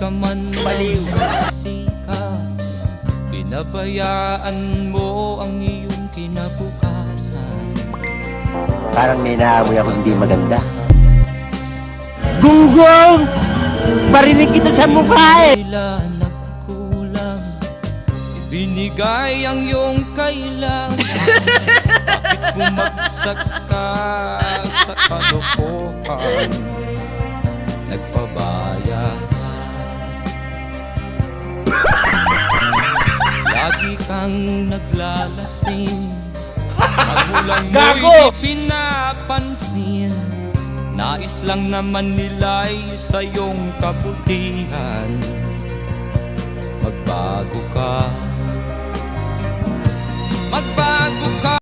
ka man Baliw. magsika, pinabayaan mo ang iyong kinabukasan. Parang may naamoy ako hindi maganda. Gunggong! Marinig kita sa mukha eh! Tila nagkulang, ibinigay ang iyong kailangan. Bakit bumagsak ka sa kalokohan? Nagpabaya ka, lagi kang naglalasing, magulang mo Gago! hindi pinapansin. Nais lang naman nila'y sa iyong kabutihan. Magbago ka, magbago ka.